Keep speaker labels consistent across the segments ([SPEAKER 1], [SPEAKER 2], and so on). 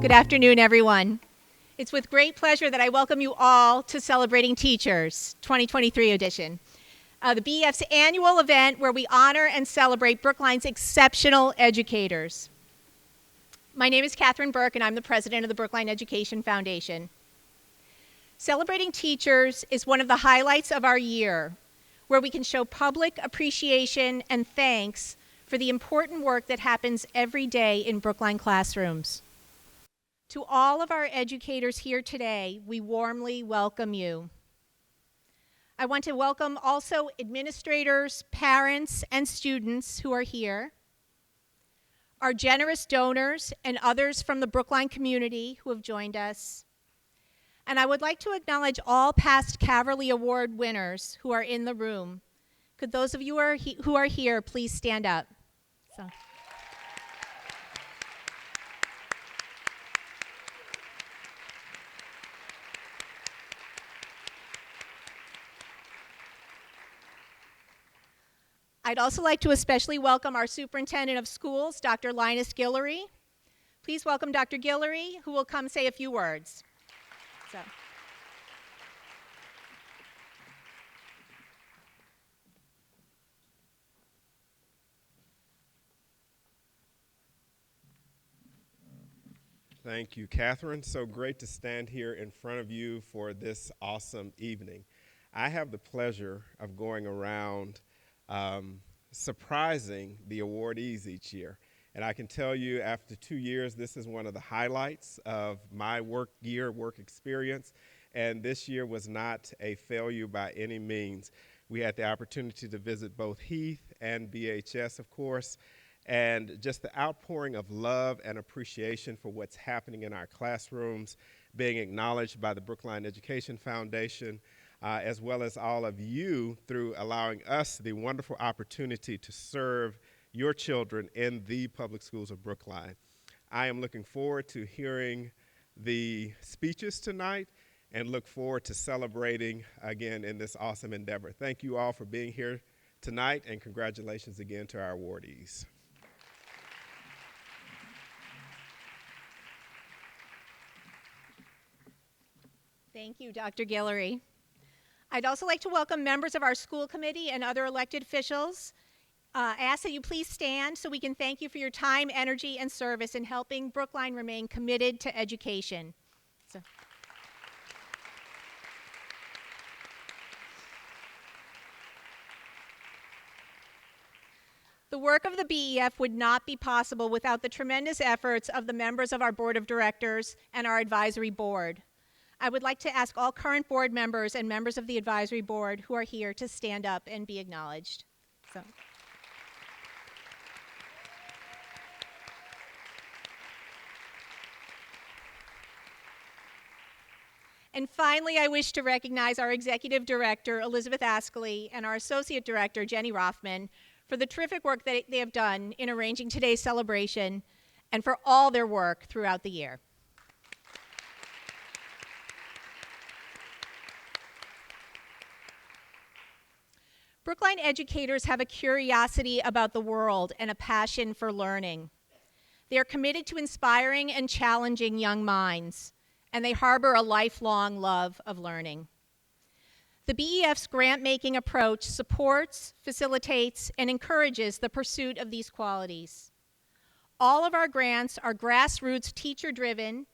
[SPEAKER 1] Good afternoon, everyone. It's with great pleasure that I welcome you all to Celebrating Teachers 2023 edition, the BEF's annual event where we honor and celebrate Brookline's exceptional educators. My name is Catherine Burke, and I'm the president of the Brookline Education Foundation. Celebrating Teachers is one of the highlights of our year, where we can show public appreciation and thanks for the important work that happens every day in Brookline classrooms. To all of our educators here today, we warmly welcome you. I want to welcome also administrators, parents, and students who are here, our generous donors and others from the Brookline community who have joined us. And I would like to acknowledge all past Caverly Award winners who are in the room. Could those of you who are here please stand up? I'd also like to especially welcome our Superintendent of Schools, Dr. Linus Guillory. Please welcome Dr. Guillory, who will come say a few words.
[SPEAKER 2] Thank you, Catherine. So great to stand here in front of you for this awesome evening. I have the pleasure of going around surprising the awardees each year. And I can tell you after 2 years, this is one of the highlights of my work experience. And this year was not a failure by any means. We had the opportunity to visit both Heath and BHS, of course, and just the outpouring of love and appreciation for what's happening in our classrooms, being acknowledged by the Brookline Education Foundation, as well as all of you through allowing us the wonderful opportunity to serve your children in the public schools of Brookline. I am looking forward to hearing the speeches tonight and look forward to celebrating again in this awesome endeavor. Thank you all for being here tonight, and congratulations again to our awardees.
[SPEAKER 1] Thank you, Dr. Guillory. I'd also like to welcome members of our school committee and other elected officials. I ask that you please stand so we can thank you for your time, energy, and service in helping Brookline remain committed to education. The work of the BEF would not be possible without the tremendous efforts of the members of our board of directors and our advisory board. I would like to ask all current board members and members of the advisory board who are here to stand up and be acknowledged. And finally, I wish to recognize our executive director, Elizabeth Askley, and our associate director, Jenny Rothman, for the terrific work that they have done in arranging today's celebration and for all their work throughout the year. Brookline educators have a curiosity about the world and a passion for learning. They are committed to inspiring and challenging young minds, and they harbor a lifelong love of learning. The BEF's grant-making approach supports, facilitates, and encourages the pursuit of these qualities. All of our grants are grassroots teacher-driven,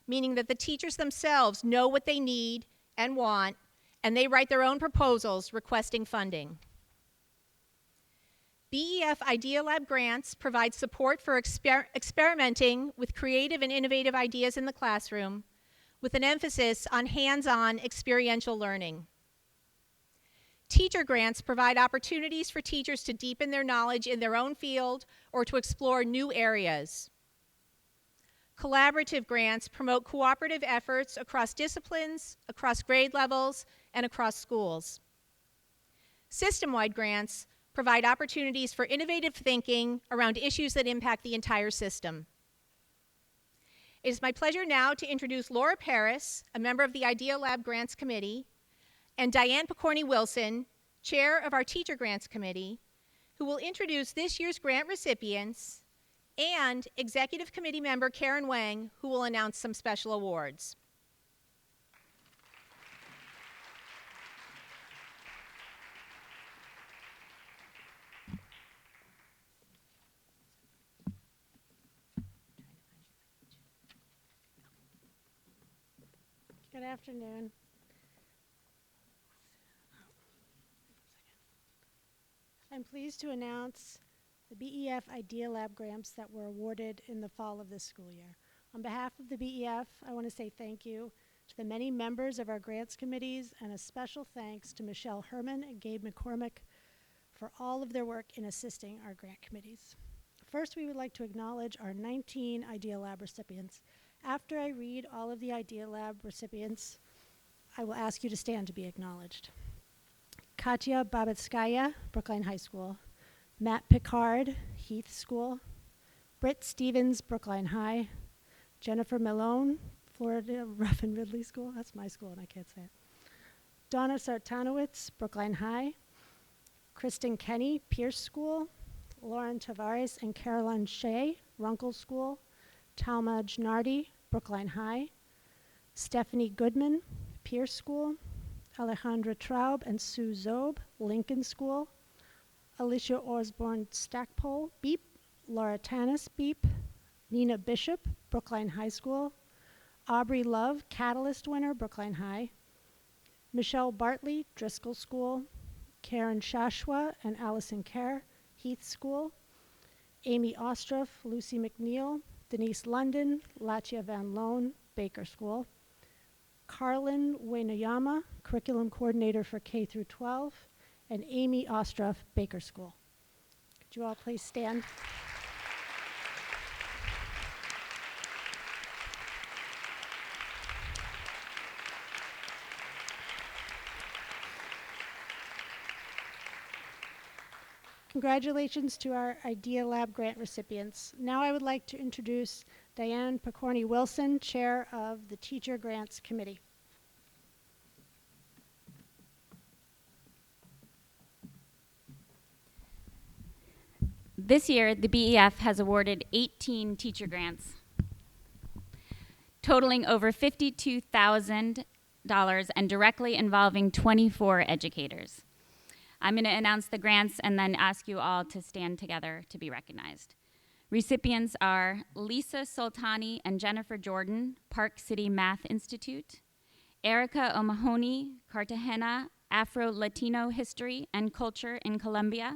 [SPEAKER 1] meaning that the teachers themselves know what they need and want, and they write their own proposals requesting funding. BEF Idea Lab grants provide support for experimenting with creative and innovative ideas in the classroom, with an emphasis on hands-on experiential learning. Teacher grants provide opportunities for teachers to deepen their knowledge in their own field or to explore new areas. Collaborative grants promote cooperative efforts across disciplines, across grade levels, and across schools. System-wide grants provide opportunities for innovative thinking around issues that impact the entire system. It is my pleasure now to introduce Laura Paris, a member of the Idea Lab Grants Committee, and Diane Picorni-Wilson, chair of our Teacher Grants Committee, who will introduce this year's grant recipients and Executive Committee member Karen Wang, who will announce some special awards.
[SPEAKER 3] Good afternoon. I'm pleased to announce the BEF Idea Lab grants that were awarded in the fall of this school year. On behalf of the BEF, I want to say thank you to the many members of our grants committees, and a special thanks to Michelle Herman and Gabe McCormick for all of their work in assisting our grant committees. First, we would like to acknowledge our 19 Idea Lab recipients. After I read all of the Idea Lab recipients, I will ask you to stand to be acknowledged. Katya Babitskaya, Brookline High School. Matt Picard, Heath School. Britt Stevens, Brookline High. Jennifer Malone, Florida Ruffin Ridley School. That's my school and I can't say it. Donna Sartanowitz, Brookline High. Kristen Kenny, Pierce School. Lauren Tavares and Caroline Shea, Runkle School. Talma Gennardi, Brookline High. Stephanie Goodman, Pierce School. Alejandra Traub and Sue Zob, Lincoln School. Alicia Osborne Stackpole, Beep. Laura Tanis, Beep. Nina Bishop, Brookline High School. Aubrey Love, Catalyst winner, Brookline High. Michelle Bartley, Driscoll School. Karen Shashwa and Allison Kerr, Heath School. Amy Ostroff, Lucy McNeil. Denise London, Latia Van Loan, Baker School. Carlin Wainayama, Curriculum Coordinator for K through 12, and Amy Ostroff, Baker School. Could you all please stand? Congratulations to our Idea Lab grant recipients. Now I would like to introduce Diane Picorni-Wilson, Chair of the Teacher Grants Committee.
[SPEAKER 4] This year, the BEF has awarded 18 teacher grants, totaling over $52,000 and directly involving 24 educators. I'm going to announce the grants and then ask you all to stand together to be recognized. Recipients are Lisa Soltani and Jennifer Jordan, Park City Math Institute; Erica O'Mahony, Cartagena Afro-Latino History and Culture in Colombia;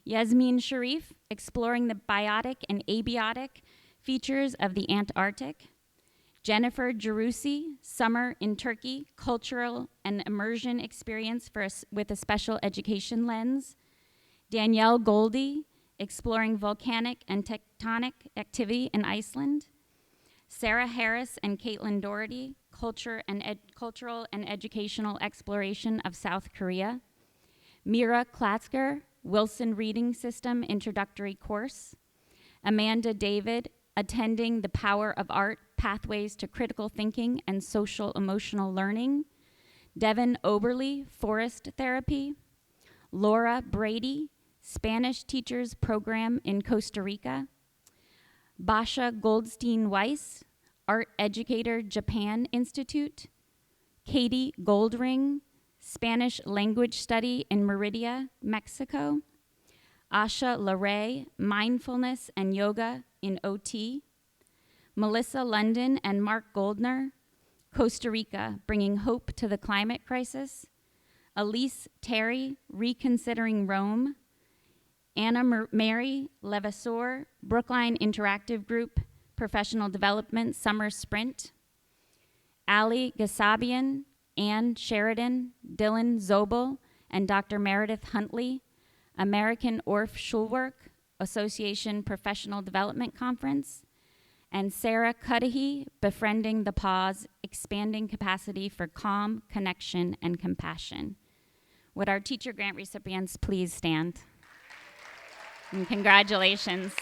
[SPEAKER 4] Yasmin Sharif, Exploring the Biotic and Abiotic Features of the Antarctic; Jennifer Jerusi, Summer in Turkey, Cultural and Immersion Experience with a Special Education Lens; Danielle Goldie, Exploring Volcanic and Tectonic Activity in Iceland; Sarah Harris and Caitlin Doherty, Cultural and Educational Exploration of South Korea; Mira Klatzker, Wilson Reading System Introductory Course; Amanda David, Attending the Power of Art, Pathways to Critical Thinking and Social Emotional Learning; Devin Oberly, Forest Therapy; Laura Brady, Spanish Teachers Program in Costa Rica; Basha Goldstein-Weiss, Art Educator Japan Institute; Katie Goldring, Spanish Language Study in Merida, Mexico; Asha Larray, Mindfulness and Yoga in OT; Melissa London and Mark Goldner, Costa Rica, Bringing Hope to the Climate Crisis; Elise Terry, Reconsidering Rome; Anna Mary Levasseur, Brookline Interactive Group, Professional Development Summer Sprint; Ali Gasabian, Ann Sheridan, Dylan Zobel, and Dr. Meredith Huntley, American Orff Schulwerk Association Professional Development Conference; and Sarah Cudahy, Befriending the Pause, Expanding Capacity for Calm, Connection, and Compassion. Would our teacher grant recipients please stand? And congratulations.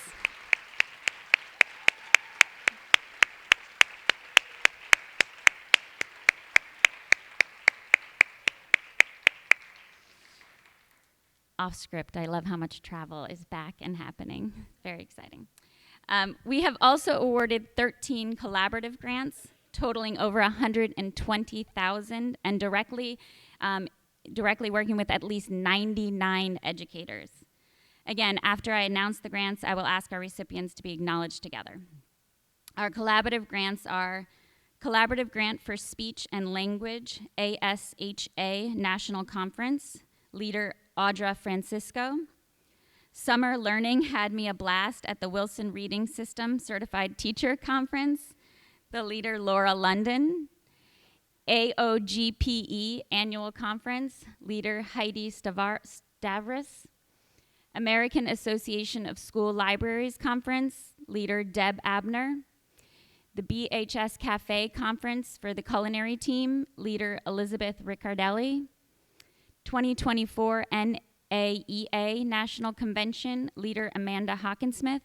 [SPEAKER 4] Off script, I love how much travel is back and happening. Very exciting. We have also awarded 13 collaborative grants totaling over 120,000 and directly working with at least 99 educators. Again, after I announce the grants, I will ask our recipients to be acknowledged together. Our collaborative grants are Collaborative Grant for Speech and Language, ASHA National Conference, leader Audra Francisco. Summer Learning Had Me a Blast at the Wilson Reading System Certified Teacher Conference, the leader Laura London. AOGPE Annual Conference, leader Heidi Stavris. American Association of School Libraries Conference, leader Deb Abner. The BHS Cafe Conference for the culinary team, leader Elizabeth Riccardelli. 2024 NAEA National Convention, leader Amanda Hawkinsmith.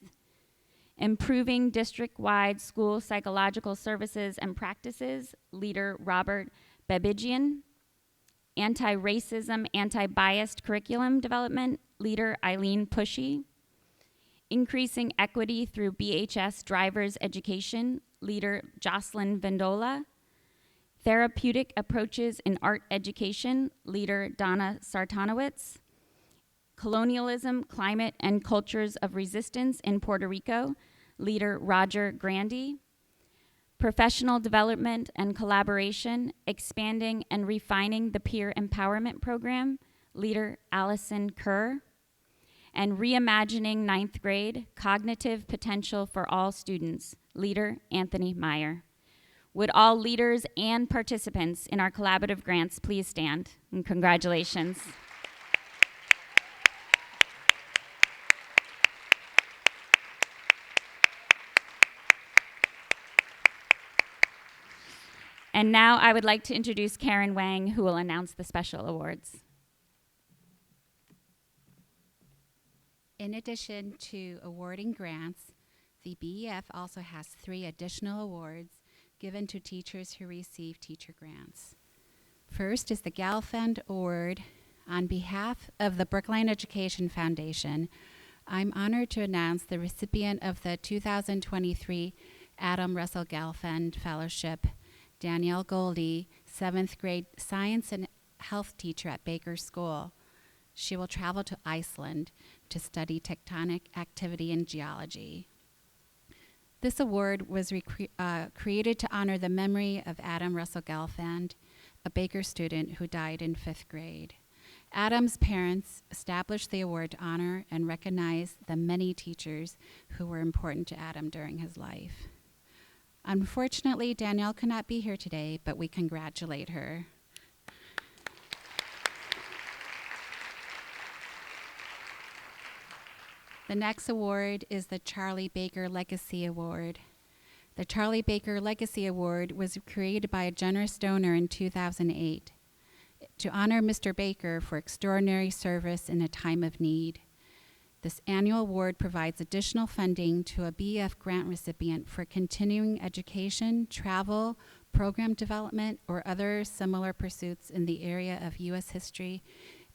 [SPEAKER 4] Improving District-Wide School Psychological Services and Practices, leader Robert Babigian. Anti-Racism, Anti-Biased Curriculum Development, leader Eileen Pushy. Increasing Equity Through BHS Drivers Education, leader Jocelyn Vendola. Therapeutic Approaches in Art Education, leader Donna Sartanowitz. Colonialism, Climate, and Cultures of Resistance in Puerto Rico, leader Roger Grandy. Professional Development and Collaboration, Expanding and Refining the Peer Empowerment Program, leader Allison Kerr. And Reimagining Ninth Grade, Cognitive Potential for All Students, leader Anthony Meyer. Would all leaders and participants in our collaborative grants please stand? And congratulations. And now I would like to introduce Karen Wang, who will announce the special awards.
[SPEAKER 5] In addition to awarding grants, the BEF also has 3 additional awards given to teachers who receive teacher grants. First is the Galfand Award. On behalf of the Brookline Education Foundation, I'm honored to announce the recipient of the 2023 Adam Russell Galfand Fellowship, Danielle Goldie, 7th grade science and health teacher at Baker School. She will travel to Iceland to study tectonic activity and geology. This award was created to honor the memory of Adam Russell Galfand, a Baker student who died in 5th grade. Adam's parents established the award to honor and recognize the many teachers who were important to Adam during his life. Unfortunately, Danielle could not be here today, but we congratulate her. The next award is the Charlie Baker Legacy Award. The Charlie Baker Legacy Award was created by a generous donor in 2008 to honor Mr. Baker for extraordinary service in a time of need. This annual award provides additional funding to a BEF grant recipient for continuing education, travel, program development, or other similar pursuits in the area of U.S. history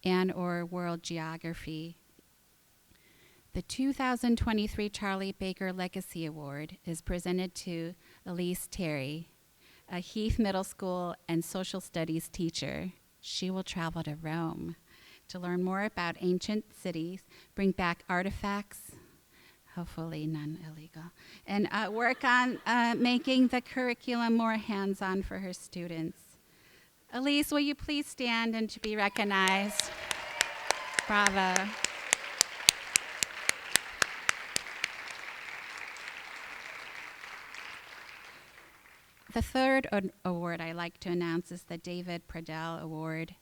[SPEAKER 5] and/or world geography. The 2023 Charlie Baker Legacy Award is presented to Elise Terry, a Heath Middle School and social studies teacher. She will travel to Rome to learn more about ancient cities, bring back artifacts, hopefully none illegal, and work on making the curriculum more hands-on for her students. Elise, will you please stand and to be recognized? Bravo. The third award I like to announce is the David Pradell Award.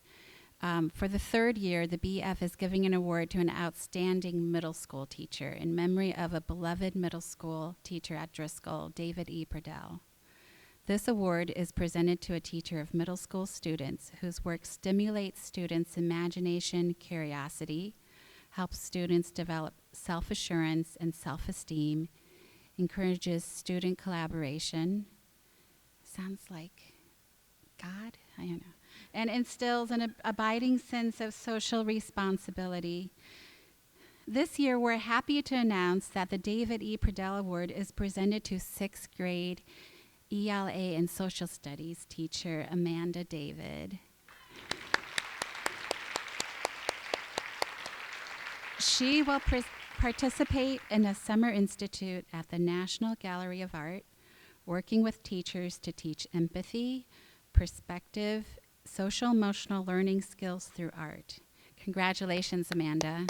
[SPEAKER 5] For the 3rd year, the BEF is giving an award to an outstanding middle school teacher in memory of a beloved middle school teacher at Driscoll, David E. Pradell. This award is presented to a teacher of middle school students whose work stimulates students' imagination, curiosity, helps students develop self-assurance and self-esteem, encourages student collaboration, sounds like God, I don't know, and instills an abiding sense of social responsibility. This year, we're happy to announce that the David E. Pradell Award is presented to 6th grade ELA and Social Studies teacher Amanda David. She will participate in a summer institute at the National Gallery of Art, working with teachers to teach empathy, perspective, social emotional learning skills through art. Congratulations, Amanda.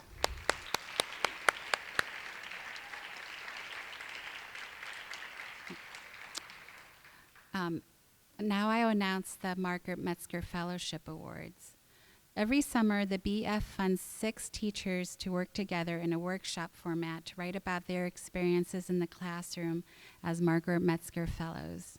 [SPEAKER 5] Now I announce the Margaret Metzger Fellowship Awards. Every summer, the BF funds 6 teachers to work together in a workshop format to write about their experiences in the classroom as Margaret Metzger Fellows.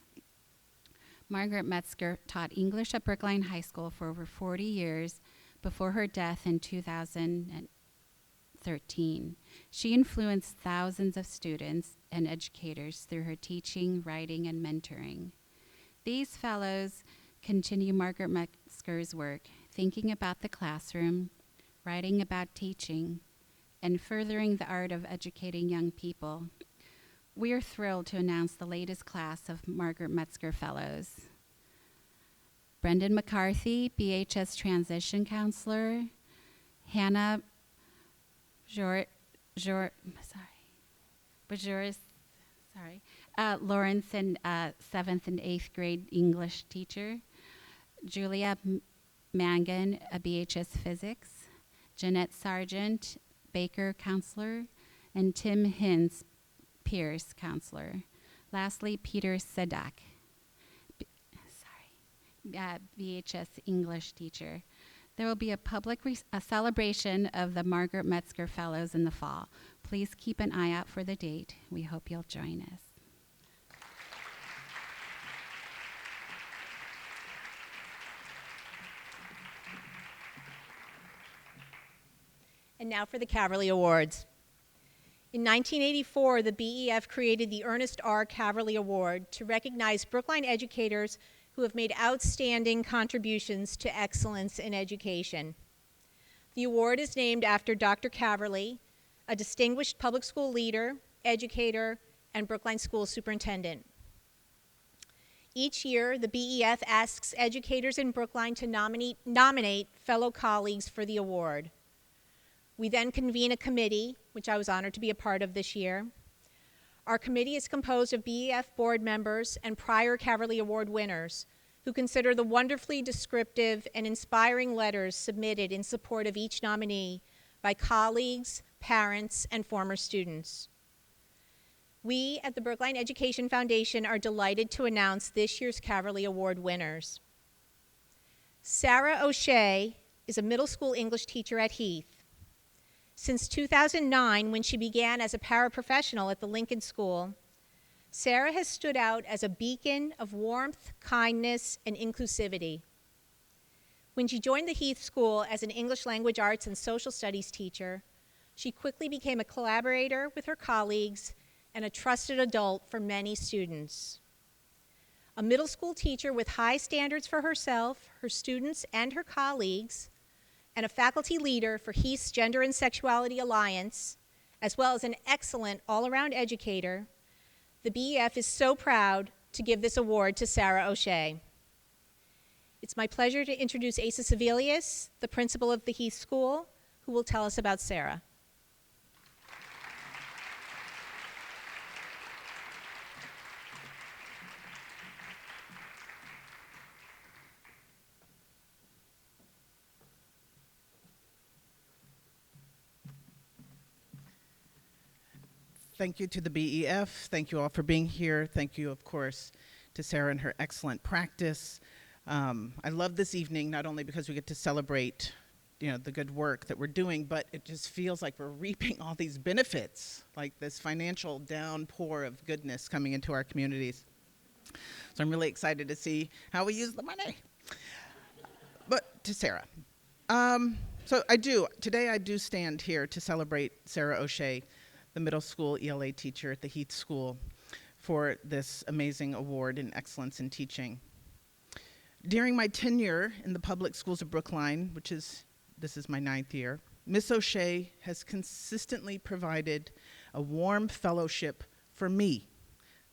[SPEAKER 5] Margaret Metzger taught English at Brookline High School for over 40 years before her death in 2013. She influenced thousands of students and educators through her teaching, writing, and mentoring. These fellows continue Margaret Metzger's work, thinking about the classroom, writing about teaching, and furthering the art of educating young people. We are thrilled to announce the latest class of Margaret Metzger Fellows. Brendan McCarthy, BHS Transition Counselor, Hannah Lawrence, 7th and 8th grade English teacher, Julia Mangan, a BHS Physics, Jeanette Sargent, Baker Counselor, and Tim Hintz, Pierce Counselor. Lastly, Peter Sadak, BHS English teacher. There will be a public celebration of the Margaret Metzger Fellows in the fall. Please keep an eye out for the date. We hope you'll join us.
[SPEAKER 1] And now for the Caverly Awards. In 1984, the BEF created the Ernest R. Caverly Award to recognize Brookline educators who have made outstanding contributions to excellence in education. The award is named after Dr. Caverly, a distinguished public school leader, educator, and Brookline School Superintendent. Each year, the BEF asks educators in Brookline to nominate fellow colleagues for the award. We then convene a committee, which I was honored to be a part of this year. Our committee is composed of BEF board members and prior Caverly Award winners who consider the wonderfully descriptive and inspiring letters submitted in support of each nominee by colleagues, parents, and former students. We at the Brookline Education Foundation are delighted to announce this year's Caverly Award winners. Sarah O'Shea is a middle school English teacher at Heath. Since 2009, when she began as a paraprofessional at the Lincoln School, Sarah has stood out as a beacon of warmth, kindness, and inclusivity. When she joined the Heath School as an English language arts and social studies teacher, she quickly became a collaborator with her colleagues and a trusted adult for many students. A middle school teacher with high standards for herself, her students, and her colleagues, and a faculty leader for Heath's Gender and Sexuality Alliance, as well as an excellent all-around educator, the BEF is so proud to give this award to Sarah O'Shea. It's my pleasure to introduce Asa Sevelius, the principal of the Heath School, who will tell us about Sarah.
[SPEAKER 6] Thank you to the BEF. Thank you all for being here. Thank you, of course, to Sarah and her excellent practice. I love this evening, not only because we get to celebrate, the good work that we're doing, but it just feels like we're reaping all these benefits, like this financial downpour of goodness coming into our communities. So I'm really excited to see how we use the money. But to Sarah. Today I do stand here to celebrate Sarah O'Shea, the middle school ELA teacher at the Heath School, for this amazing award in excellence in teaching. During my tenure in the public schools of Brookline, this is my 9th year, Miss O'Shea has consistently provided a warm fellowship for me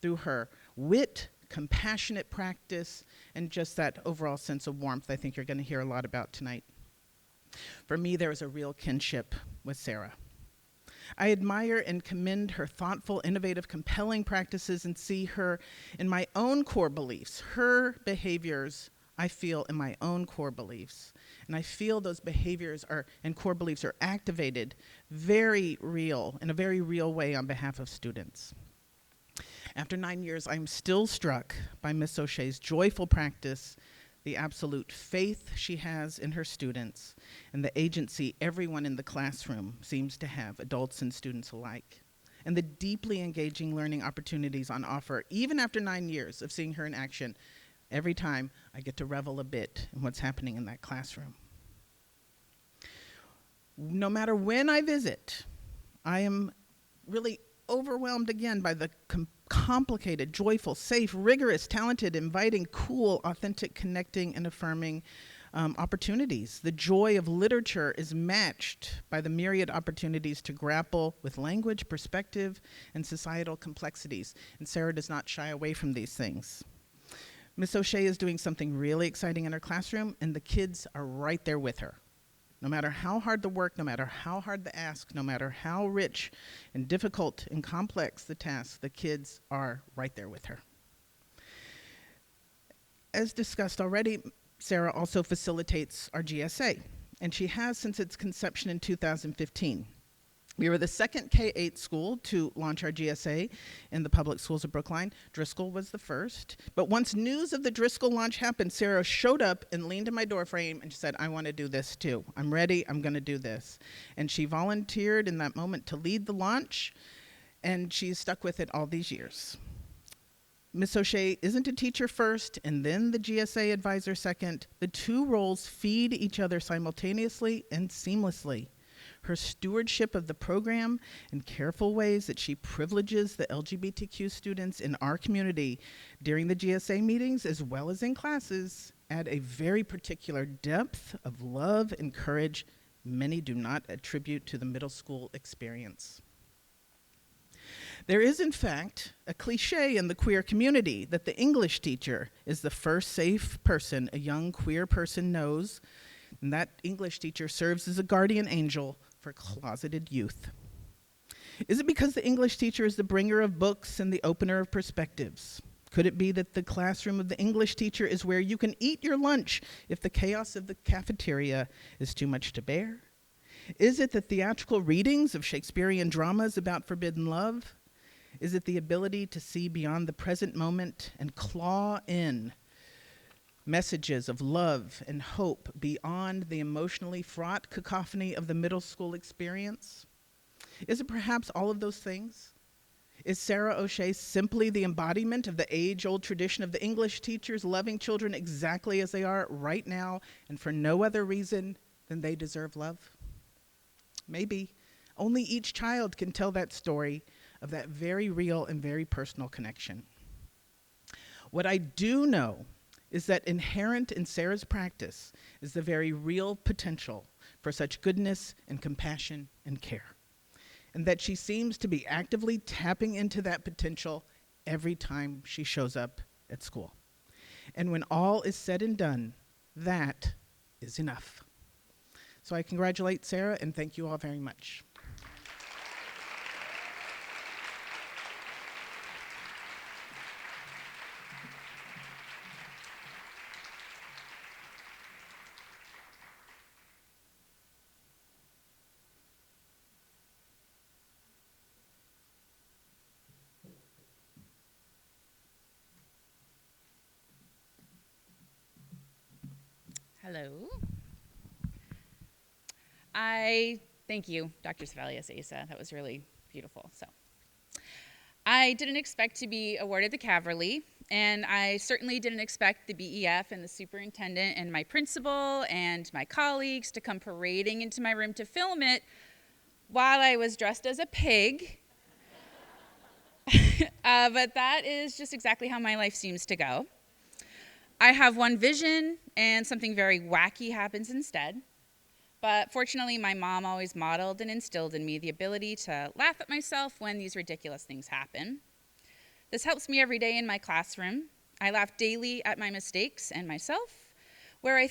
[SPEAKER 6] through her wit, compassionate practice, and just that overall sense of warmth I think you're going to hear a lot about tonight. For me, there is a real kinship with Sarah. I admire and commend her thoughtful, innovative, compelling practices and see her in my own core beliefs. Her behaviors, I feel, in my own core beliefs. And I feel those behaviors and core beliefs are activated very real, in a very real way on behalf of students. After 9 years, I'm still struck by Miss O'Shea's joyful practice, the absolute faith she has in her students, and the agency everyone in the classroom seems to have, adults and students alike, and the deeply engaging learning opportunities on offer, even after 9 years of seeing her in action. Every time I get to revel a bit in what's happening in that classroom. No matter when I visit, I am really overwhelmed again by the complicated, joyful, safe, rigorous, talented, inviting, cool, authentic, connecting, and affirming opportunities. The joy of literature is matched by the myriad opportunities to grapple with language, perspective, and societal complexities. And Sarah does not shy away from these things. Miss O'Shea is doing something really exciting in her classroom, and the kids are right there with her. No matter how hard the work, no matter how hard the ask, no matter how rich and difficult and complex the task, the kids are right there with her. As discussed already, Sarah also facilitates our GSA, and she has since its conception in 2015. We were the second K-8 school to launch our GSA in the public schools of Brookline. Driscoll was the first. But once news of the Driscoll launch happened, Sarah showed up and leaned in my doorframe and she said, I want to do this too. I'm ready, I'm going to do this. And she volunteered in that moment to lead the launch, and she's stuck with it all these years. Miss O'Shea isn't a teacher first and then the GSA advisor second. The two roles feed each other simultaneously and seamlessly. Her stewardship of the program and careful ways that she privileges the LGBTQ students in our community during the GSA meetings as well as in classes add a very particular depth of love and courage many do not attribute to the middle school experience. There is, in fact, a cliche in the queer community that the English teacher is the first safe person a young queer person knows, and that English teacher serves as a guardian angel for closeted youth. Is it because the English teacher is the bringer of books and the opener of perspectives? Could it be that the classroom of the English teacher is where you can eat your lunch if the chaos of the cafeteria is too much to bear? Is it the theatrical readings of Shakespearean dramas about forbidden love? Is it the ability to see beyond the present moment and claw in messages of love and hope beyond the emotionally fraught cacophony of the middle school experience? Is it perhaps all of those things? Is Sarah O'Shea simply the embodiment of the age-old tradition of the English teachers loving children exactly as they are right now and for no other reason than they deserve love? Maybe. Only each child can tell that story of that very real and very personal connection. What I do know is that inherent in Sarah's practice is the very real potential for such goodness and compassion and care, and that she seems to be actively tapping into that potential every time she shows up at school. And when all is said and done, that is enough. So I congratulate Sarah and thank you all very much.
[SPEAKER 7] Hello. I thank you, Dr. Savalius Asa. That was really beautiful. So, I didn't expect to be awarded the Caverly, and I certainly didn't expect the BEF and the superintendent and my principal and my colleagues to come parading into my room to film it while I was dressed as a pig. But that is just exactly how my life seems to go. I have one vision, and something very wacky happens instead. But fortunately, my mom always modeled and instilled in me the ability to laugh at myself when these ridiculous things happen. This helps me every day in my classroom. I laugh daily at my mistakes and myself, where I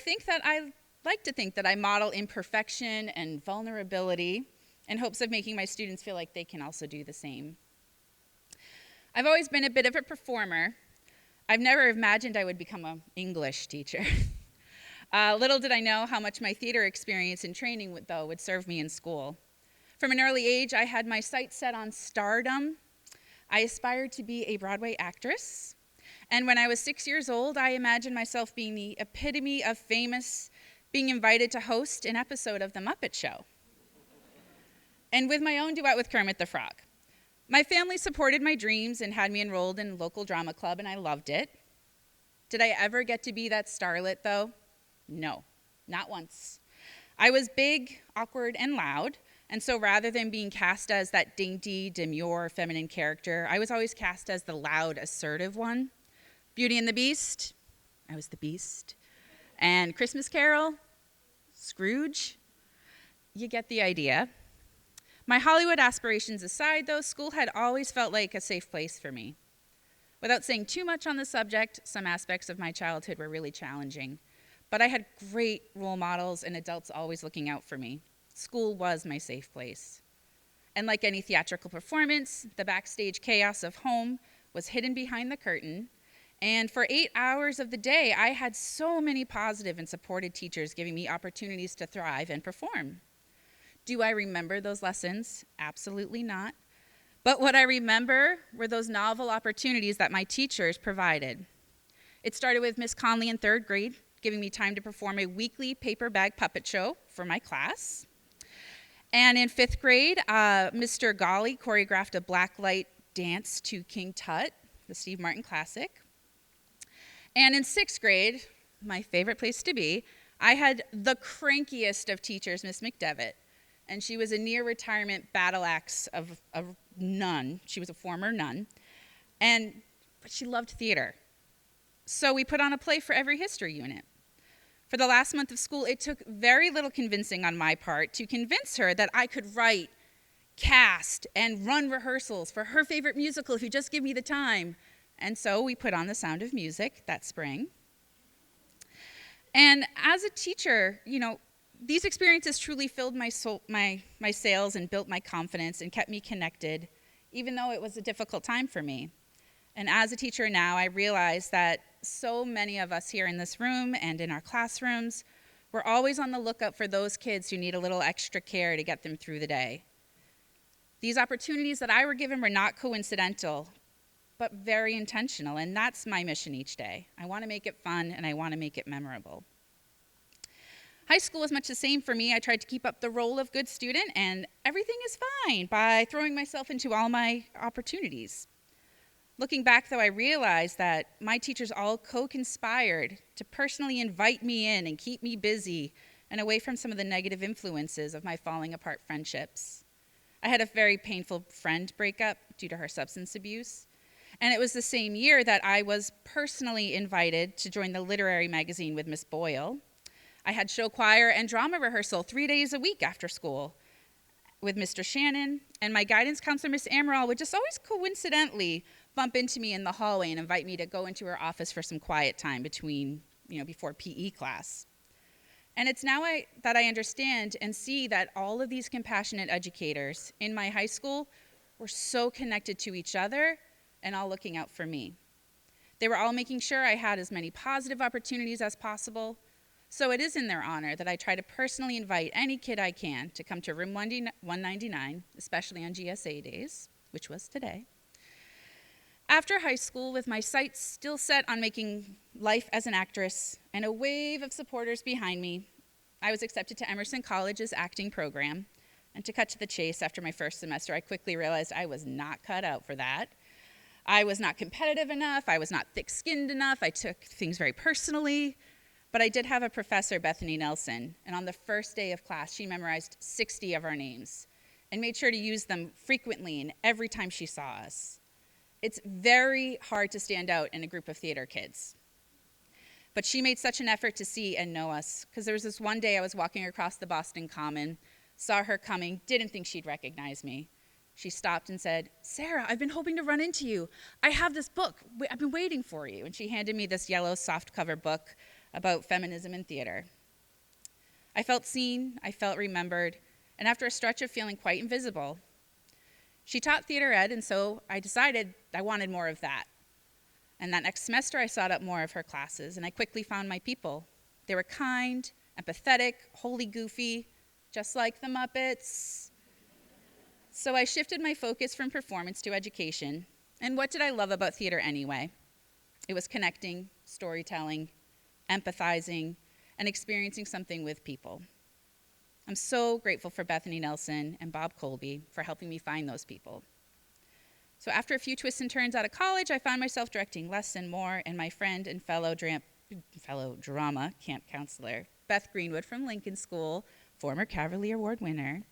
[SPEAKER 7] like to think that I model imperfection and vulnerability in hopes of making my students feel like they can also do the same. I've always been a bit of a performer. I've never imagined I would become an English teacher. Little did I know how much my theater experience and training would serve me in school. From an early age, I had my sights set on stardom. I aspired to be a Broadway actress. And when I was 6 years old, I imagined myself being the epitome of famous, being invited to host an episode of The Muppet Show. And with my own duet with Kermit the Frog. My family supported my dreams and had me enrolled in local drama club, and I loved it. Did I ever get to be that starlet, though? No, not once. I was big, awkward, and loud, and so rather than being cast as that dainty, demure, feminine character, I was always cast as the loud, assertive one. Beauty and the Beast, I was the Beast. And Christmas Carol, Scrooge. You get the idea. My Hollywood aspirations aside, though, school had always felt like a safe place for me. Without saying too much on the subject, some aspects of my childhood were really challenging. But I had great role models and adults always looking out for me. School was my safe place. And like any theatrical performance, the backstage chaos of home was hidden behind the curtain. And for 8 hours of the day, I had so many positive and supported teachers giving me opportunities to thrive and perform. Do I remember those lessons? Absolutely not. But what I remember were those novel opportunities that my teachers provided. It started with Miss Conley in 3rd grade, giving me time to perform a weekly paper bag puppet show for my class. And in 5th grade, Mr. Golly choreographed a blacklight dance to King Tut, the Steve Martin classic. And in 6th grade, my favorite place to be, I had the crankiest of teachers, Miss McDevitt. And she was a near-retirement battle axe of a nun. She was a former nun. But she loved theater. So we put on a play for every history unit. For the last month of school, it took very little convincing on my part to convince her that I could write, cast, and run rehearsals for her favorite musical if you just give me the time. And so we put on The Sound of Music that spring. And as a teacher, these experiences truly filled my sails and built my confidence and kept me connected, even though it was a difficult time for me. And as a teacher now, I realize that so many of us here in this room and in our classrooms, we're always on the lookout for those kids who need a little extra care to get them through the day. These opportunities that I were given were not coincidental, but very intentional, and that's my mission each day. I want to make it fun, and I want to make it memorable. High school was much the same for me. I tried to keep up the role of good student, and everything is fine by throwing myself into all my opportunities. Looking back, though, I realized that my teachers all co-conspired to personally invite me in and keep me busy and away from some of the negative influences of my falling apart friendships. I had a very painful friend breakup due to her substance abuse, and it was the same year that I was personally invited to join the literary magazine with Miss Boyle. I had show choir and drama rehearsal 3 days a week after school with Mr. Shannon, and my guidance counselor, Miss Amaral, would just always coincidentally bump into me in the hallway and invite me to go into her office for some quiet time before PE class. And it's now that I understand and see that all of these compassionate educators in my high school were so connected to each other and all looking out for me. They were all making sure I had as many positive opportunities as possible. So it is in their honor that I try to personally invite any kid I can to come to room 199, especially on GSA days, which was today. After high school, with my sights still set on making life as an actress and a wave of supporters behind me, I was accepted to Emerson College's acting program. And to cut to the chase, after my first semester, I quickly realized I was not cut out for that. I was not competitive enough. I was not thick-skinned enough. I took things very personally. But I did have a professor, Bethany Nelson, and on the first day of class, she memorized 60 of our names and made sure to use them frequently and every time she saw us. It's very hard to stand out in a group of theater kids. But she made such an effort to see and know us, because there was this one day I was walking across the Boston Common, saw her coming, didn't think she'd recognize me. She stopped and said, "Sarah, I've been hoping to run into you. I have this book. I've been waiting for you." And she handed me this yellow softcover book about feminism in theater. I felt seen, I felt remembered, and after a stretch of feeling quite invisible. She taught theater ed, and so I decided I wanted more of that. And that next semester, I sought out more of her classes, and I quickly found my people. They were kind, empathetic, wholly goofy, just like the Muppets. So I shifted my focus from performance to education. And what did I love about theater anyway? It was connecting, storytelling, empathizing, and experiencing something with people. I'm so grateful for Bethany Nelson and Bob Colby for helping me find those people. So after a few twists and turns out of college, I found myself directing less and more, and my friend and fellow drama camp counselor, Beth Greenwood from Lincoln School, former Caverly Award winner,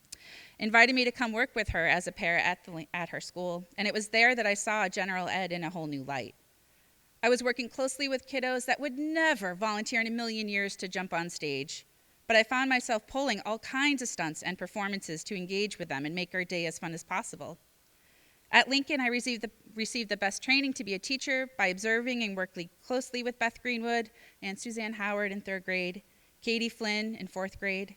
[SPEAKER 7] invited me to come work with her as a para at her school, and it was there that I saw general ed in a whole new light. I was working closely with kiddos that would never volunteer in a million years to jump on stage, but I found myself pulling all kinds of stunts and performances to engage with them and make our day as fun as possible. At Lincoln, I received the best training to be a teacher by observing and working closely with Beth Greenwood and Suzanne Howard in 3rd grade, Katie Flynn in 4th grade.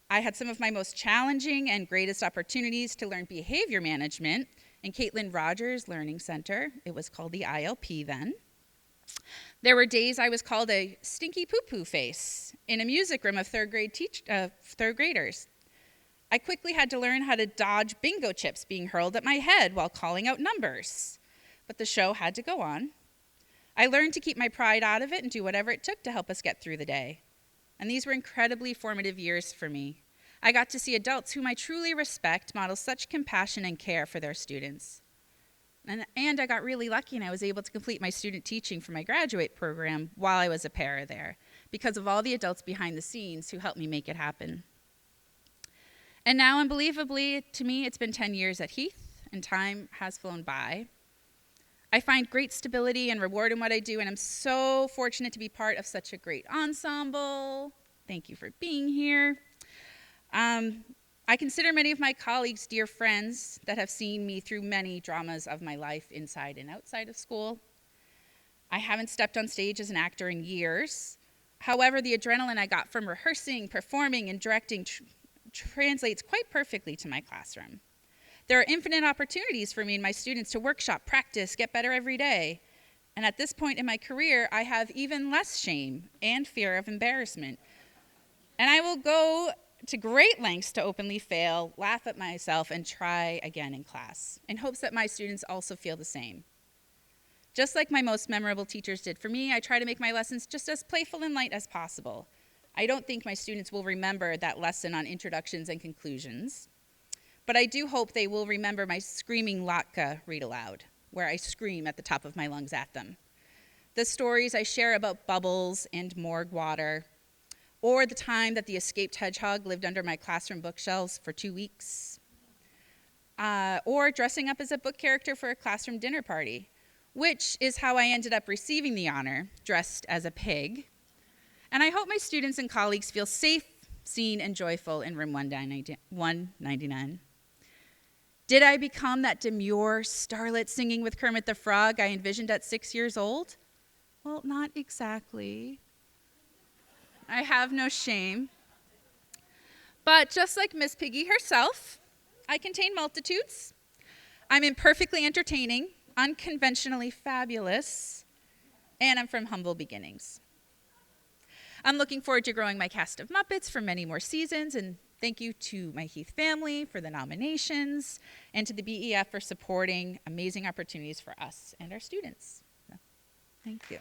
[SPEAKER 7] I had some of my most challenging and greatest opportunities to learn behavior management in Caitlin Rogers Learning Center. It was called the ILP then. There were days I was called a stinky poo-poo face in a music room of 3rd graders. I quickly had to learn how to dodge bingo chips being hurled at my head while calling out numbers. But the show had to go on. I learned to keep my pride out of it and do whatever it took to help us get through the day. And these were incredibly formative years for me. I got to see adults whom I truly respect model such compassion and care for their students. And I got really lucky, and I was able to complete my student teaching for my graduate program while I was a para there, because of all the adults behind the scenes who helped me make it happen. And now, unbelievably, to me, it's been 10 years at Heath, and time has flown by. I find great stability and reward in what I do, and I'm so fortunate to be part of such a great ensemble. Thank you for being here. I consider many of my colleagues dear friends that have seen me through many dramas of my life inside and outside of school. I haven't stepped on stage as an actor in years. However, the adrenaline I got from rehearsing, performing, and directing translates quite perfectly to my classroom. There are infinite opportunities for me and my students to workshop, practice, get better every day. And at this point in my career, I have even less shame and fear of embarrassment. And I will go to great lengths to openly fail, laugh at myself, and try again in class, in hopes that my students also feel the same. Just like my most memorable teachers did for me, I try to make my lessons just as playful and light as possible. I don't think my students will remember that lesson on introductions and conclusions, but I do hope they will remember my screaming Latka read aloud, where I scream at the top of my lungs at them. The stories I share about bubbles and morgue water, or the time that the escaped hedgehog lived under my classroom bookshelves for 2 weeks, or dressing up as a book character for a classroom dinner party, which is how I ended up receiving the honor, dressed as a pig. And I hope my students and colleagues feel safe, seen, and joyful in room 199. Did I become that demure starlet singing with Kermit the Frog I envisioned at 6 years old? Well, not exactly. I have no shame. But just like Miss Piggy herself, I contain multitudes. I'm imperfectly entertaining, unconventionally fabulous, and I'm from humble beginnings. I'm looking forward to growing my cast of Muppets for many more seasons, and thank you to my Heath family for the nominations, and to the BEF for supporting amazing opportunities for us and our students. So, thank you.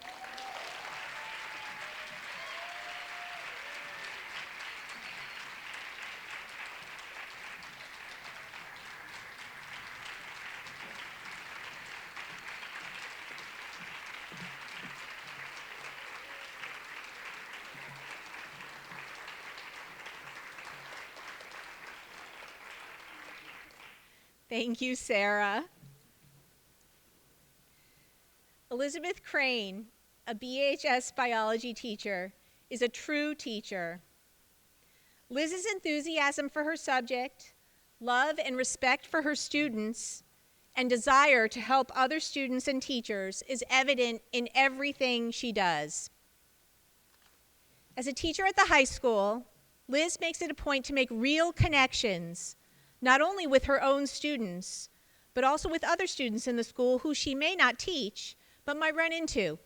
[SPEAKER 1] Thank you, Sarah. Elizabeth Crane a BHS biology teacher, is a true teacher. Liz's enthusiasm for her subject, love and respect for her students, and desire to help other students and teachers is evident in everything she does. As a teacher at the high school, Liz makes it a point to make real connections, not only with her own students, but also with other students in the school who she may not teach, but might run into.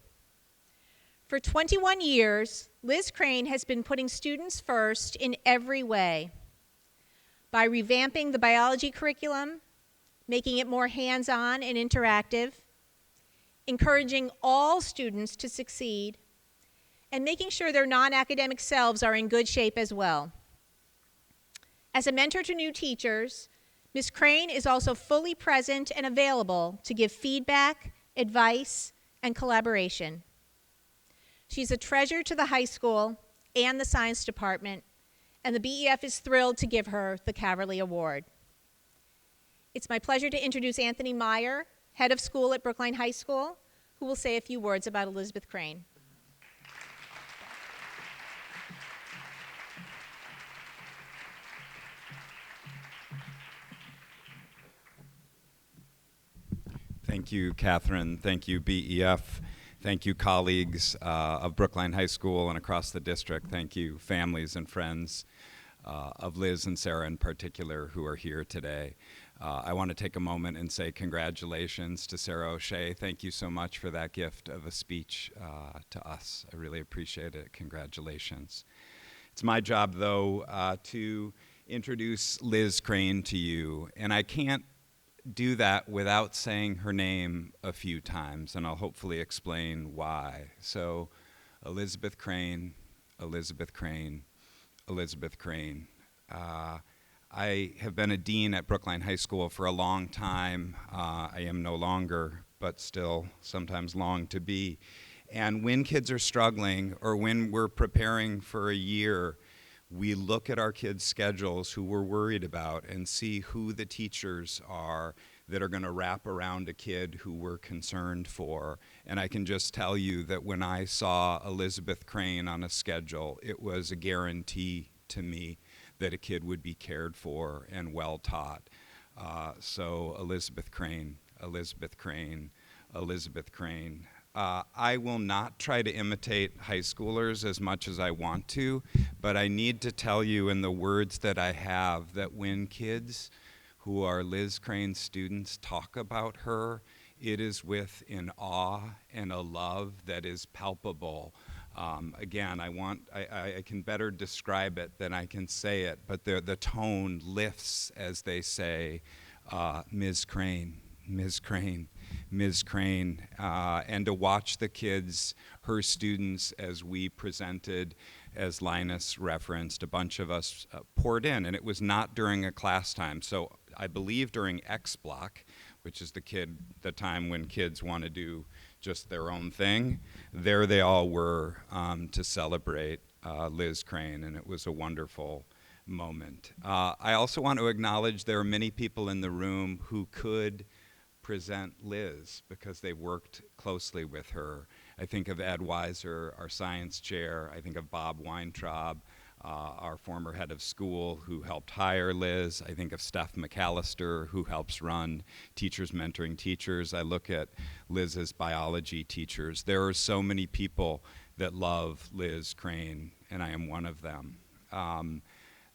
[SPEAKER 1] For 21 years, Liz Crane has been putting students first in every way. By revamping the biology curriculum, making it more hands-on and interactive, encouraging all students to succeed, and making sure their non-academic selves are in good shape as well. As a mentor to new teachers, Ms. Crane is also fully present and available to give feedback, advice, and collaboration. She's a treasure to the high school and the science department, and the BEF is thrilled to give her the Caverly Award. It's my pleasure to introduce Anthony Meyer, head of school at Brookline High School, who will say a few words about Elizabeth Crane.
[SPEAKER 8] Thank you, Catherine. Thank you, BEF. Thank you, colleagues of Brookline High School and across the district. Thank you, families and friends of Liz and Sarah in particular who are here today. I want to take a moment and say congratulations to Sarah O'Shea. Thank you so much for that gift of a speech to us. I really appreciate it. Congratulations. It's my job, though, to introduce Liz Crane to you, and I can't do that without saying her name a few times, and I'll hopefully explain why. So, Elizabeth Crane, Elizabeth Crane, Elizabeth Crane. I have been a dean at Brookline High School for a long time. I am no longer, but still sometimes long to be. And when kids are struggling, or when we're preparing for a year, we look at our kids' schedules who we're worried about and see who the teachers are that are going to wrap around a kid who we're concerned for. And I can just tell you that when I saw Elizabeth Crane on a schedule, it was a guarantee to me that a kid would be cared for and well taught. So Elizabeth Crane, Elizabeth Crane, Elizabeth Crane. I will not try to imitate high schoolers as much as I want to, but I need to tell you in the words that I have that when kids who are Liz Crane students talk about her, it is with an awe and a love that is palpable. Again, I can better describe it than I can say it, but the tone lifts as they say, Ms. Crane, Ms. Crane, Ms. Crane, and to watch the kids, her students, as we presented, as Linus referenced, a bunch of us poured in, and it was not during a class time. So I believe during X block, which is the time when kids want to do just their own thing, there they all were to celebrate Liz Crane, and it was a wonderful moment. I also want to acknowledge there are many people in the room who could present Liz because they worked closely with her. I think of Ed Weiser, our science chair. I think of Bob Weintraub, our former head of school who helped hire Liz. I think of Steph McAllister, who helps run Teachers Mentoring Teachers. I look at Liz's biology teachers. There are so many people that love Liz Crane, and I am one of them.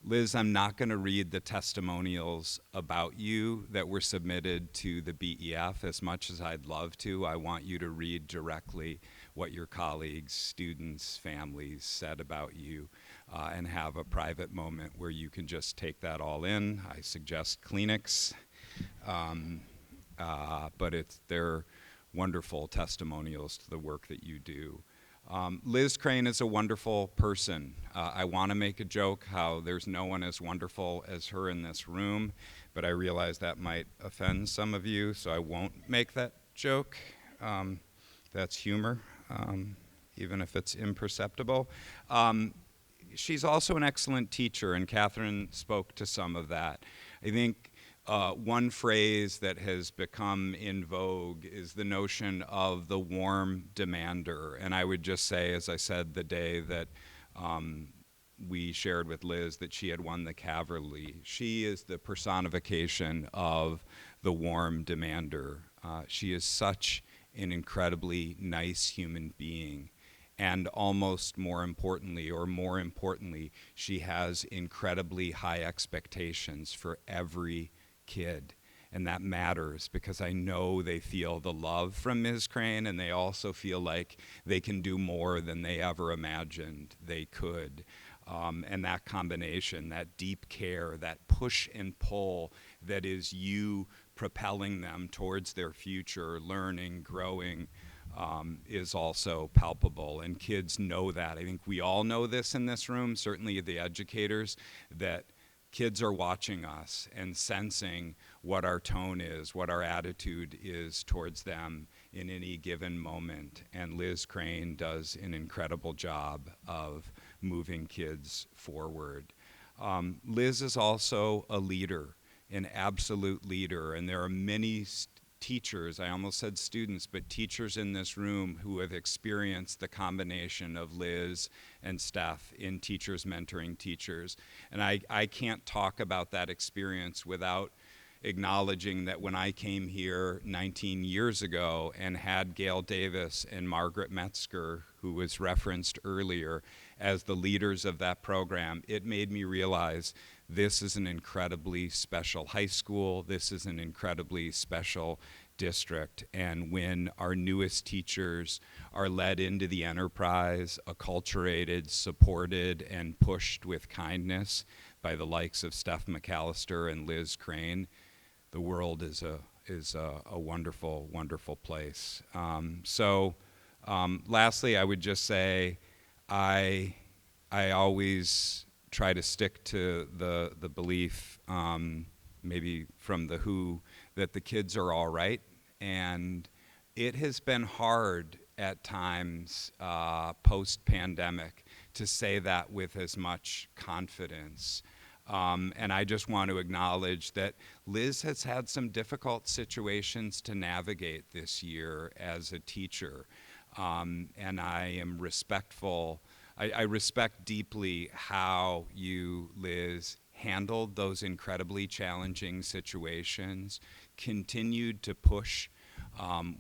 [SPEAKER 8] Liz, I'm not going to read the testimonials about you that were submitted to the BEF as much as I'd love to. I want you to read directly what your colleagues, students, families said about you and have a private moment where you can just take that all in. I suggest Kleenex, but they're wonderful testimonials to the work that you do. Liz Crane is a wonderful person. I want to make a joke how there's no one as wonderful as her in this room, but I realize that might offend some of you, so I won't make that joke. That's humor, even if it's imperceptible. She's also an excellent teacher, and Catherine spoke to some of that. I think one phrase that has become in vogue is the notion of the warm demander. And I would just say, as I said the day that we shared with Liz that she had won the Cavalry, she is the personification of the warm demander. She is such an incredibly nice human being. And almost more importantly, she has incredibly high expectations for every kid. And that matters because I know they feel the love from Ms. Crane, and they also feel like they can do more than they ever imagined they could. And that combination, that deep care, that push and pull that is you propelling them towards their future, learning, growing, is also palpable. And kids know that. I think we all know this in this room, certainly the educators, that kids are watching us and sensing what our tone is, what our attitude is towards them in any given moment. And Liz Crane does an incredible job of moving kids forward. Liz is also a leader, an absolute leader, and there are many teachers, I almost said students, but teachers in this room who have experienced the combination of Liz and Steph in teachers mentoring teachers. And I can't talk about that experience without acknowledging that when I came here 19 years ago and had Gail Davis and Margaret Metzger, who was referenced earlier, as the leaders of that program, it made me realize this is an incredibly special high school. This is an incredibly special district. And when our newest teachers are led into the enterprise, acculturated, supported, and pushed with kindness by the likes of Steph McAllister and Liz Crane, the world is a wonderful, wonderful place. Lastly, I would just say I always try to stick to the belief, maybe from the WHO, that the kids are all right. And it has been hard at times post-pandemic to say that with as much confidence. And I just want to acknowledge that Liz has had some difficult situations to navigate this year as a teacher. And I am respectful. I respect deeply how you, Liz, handled those incredibly challenging situations, continued to push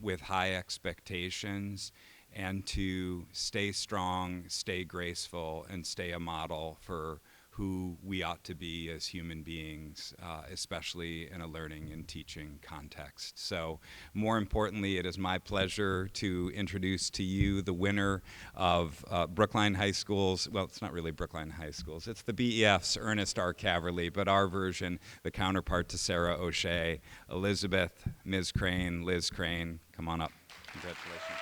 [SPEAKER 8] with high expectations, and to stay strong, stay graceful, and stay a model for who we ought to be as human beings, especially in a learning and teaching context. So more importantly, it is my pleasure to introduce to you the winner of Brookline High School's, well, it's not really Brookline High School's, it's the BEF's Ernest R. Caverly, but our version, the counterpart to Sarah O'Shea, Elizabeth, Ms. Crane, Liz Crane, come on up. Congratulations.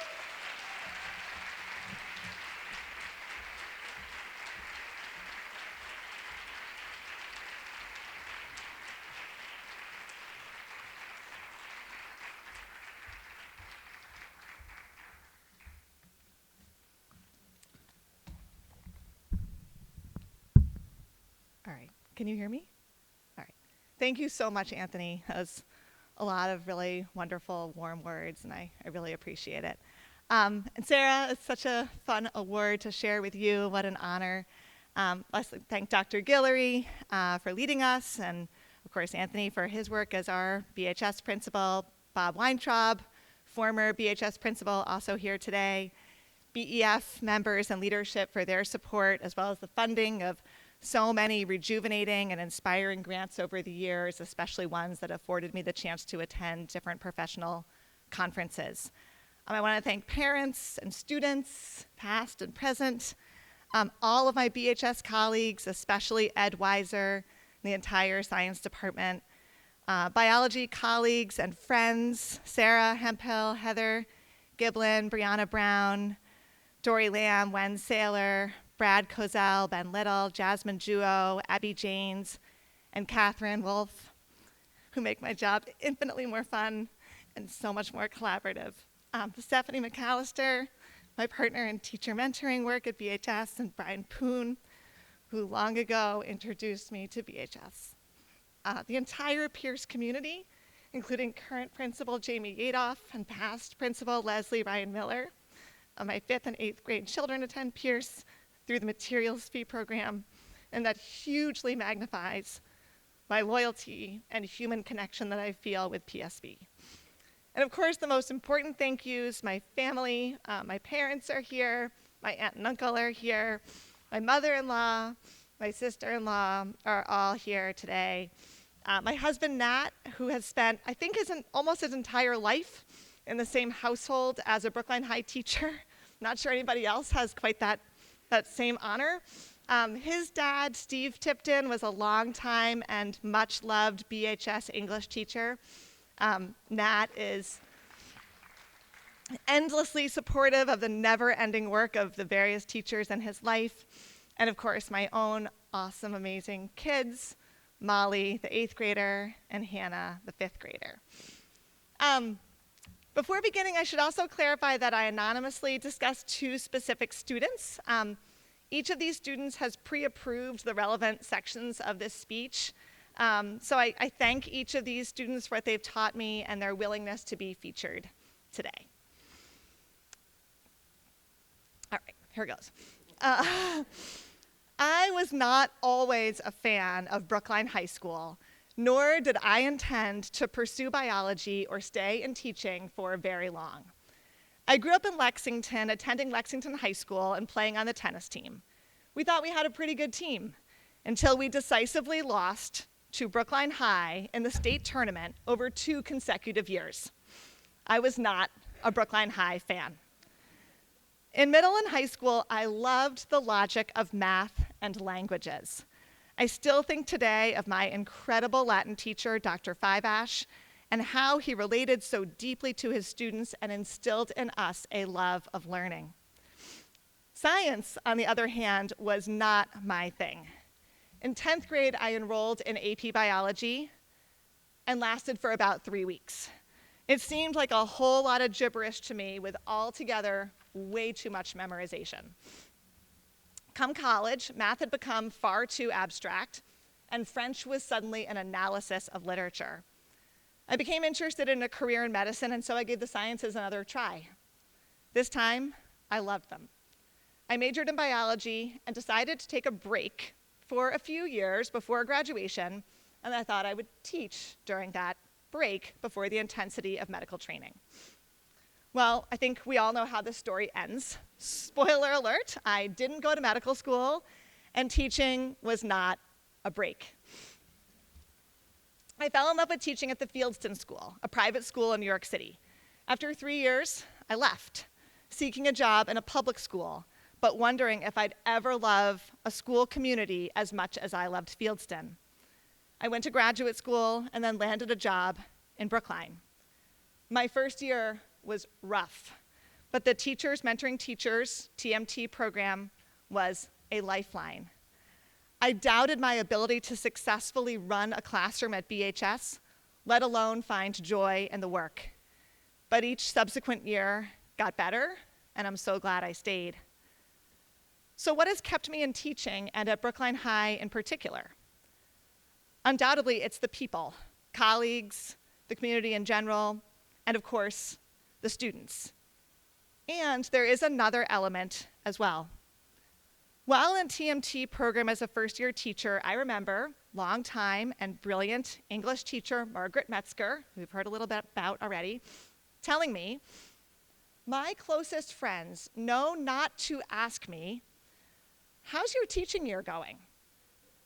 [SPEAKER 9] All right, can you hear me? All right. Thank you so much, Anthony. That was a lot of really wonderful, warm words, and I really appreciate it. And Sarah, it's such a fun award to share with you. What an honor. Let's thank Dr. Guillory for leading us, and of course, Anthony for his work as our BHS principal, Bob Weintraub, former BHS principal, also here today, BEF members and leadership for their support, as well as the funding of so many rejuvenating and inspiring grants over the years, especially ones that afforded me the chance to attend different professional conferences. I want to thank parents and students, past and present, all of my BHS colleagues, especially Ed Weiser, and the entire science department, biology colleagues and friends, Sarah Hemphill, Heather Giblin, Brianna Brown, Dory Lamb, Wen Saylor, Brad Kozel, Ben Little, Jasmine Juo, Abby Janes, and Catherine Wolf, who make my job infinitely more fun and so much more collaborative. Stephanie McAllister, my partner in teacher mentoring work at BHS, and Brian Poon, who long ago introduced me to BHS. the entire Pierce community, including current principal Jamie Yadoff and past principal Leslie Ryan Miller. My 5th and 8th grade children attend Pierce through the materials fee program, and that hugely magnifies my loyalty and human connection that I feel with PSB. And of course, the most important thank yous, my family, my parents are here, my aunt and uncle are here, my mother-in-law, my sister-in-law are all here today. My husband, Nat, who has spent, I think, almost his entire life in the same household as a Brookline High teacher. Not sure anybody else has quite that same honor. His dad, Steve Tipton, was a longtime and much-loved BHS English teacher. Nat is endlessly supportive of the never-ending work of the various teachers in his life. And of course, my own awesome, amazing kids, Molly, the 8th grader, and Hannah, the 5th grader. Before beginning, I should also clarify that I anonymously discussed 2 specific students. Each of these students has pre-approved the relevant sections of this speech. So I thank each of these students for what they've taught me and their willingness to be featured today. All right, here goes. I was not always a fan of Brookline High School, nor did I intend to pursue biology or stay in teaching for very long. I grew up in Lexington, attending Lexington High School and playing on the tennis team. We thought we had a pretty good team until we decisively lost to Brookline High in the state tournament over 2 consecutive years. I was not a Brookline High fan. In middle and high school, I loved the logic of math and languages. I still think today of my incredible Latin teacher, Dr. Fiveash, and how he related so deeply to his students and instilled in us a love of learning. Science, on the other hand, was not my thing. In 10th grade, I enrolled in AP Biology and lasted for about 3 weeks. It seemed like a whole lot of gibberish to me with altogether way too much memorization. Come college, math had become far too abstract, and French was suddenly an analysis of literature. I became interested in a career in medicine, and so I gave the sciences another try. This time, I loved them. I majored in biology and decided to take a break for a few years before graduation, and I thought I would teach during that break before the intensity of medical training. Well, I think we all know how this story ends. Spoiler alert, I didn't go to medical school, and teaching was not a break. I fell in love with teaching at the Fieldston School, a private school in New York City. After 3 years, I left, seeking a job in a public school, but wondering if I'd ever love a school community as much as I loved Fieldston. I went to graduate school and then landed a job in Brookline. My first year was rough, but the Teachers Mentoring Teachers, TMT program, was a lifeline. I doubted my ability to successfully run a classroom at BHS, let alone find joy in the work. But each subsequent year got better, and I'm so glad I stayed. So what has kept me in teaching, and at Brookline High in particular? Undoubtedly, it's the people, colleagues, the community in general, and of course, the students. And there is another element as well. While in TMT program as a first-year teacher, I remember longtime and brilliant English teacher Margaret Metzger, who we've heard a little bit about already, telling me, my closest friends know not to ask me, how's your teaching year going?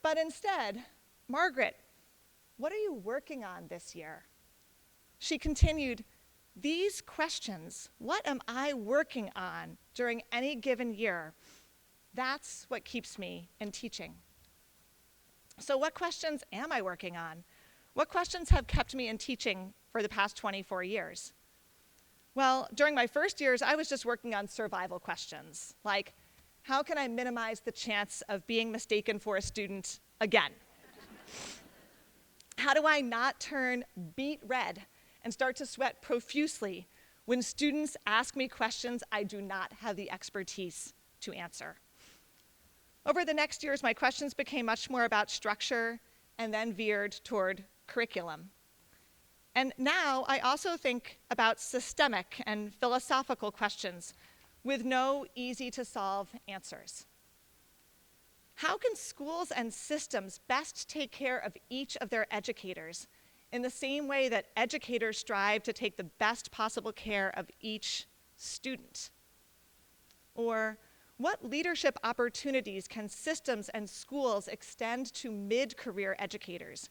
[SPEAKER 9] But instead, Margaret, what are you working on this year? She continued, these questions, what am I working on during any given year? That's what keeps me in teaching. So what questions am I working on? What questions have kept me in teaching for the past 24 years? Well, during my first years, I was just working on survival questions, like, how can I minimize the chance of being mistaken for a student again? How do I not turn beet red and start to sweat profusely when students ask me questions I do not have the expertise to answer? Over the next years, my questions became much more about structure, and then veered toward curriculum. And now I also think about systemic and philosophical questions with no easy-to-solve answers. How can schools and systems best take care of each of their educators in the same way that educators strive to take the best possible care of each student? Or what leadership opportunities can systems and schools extend to mid-career educators,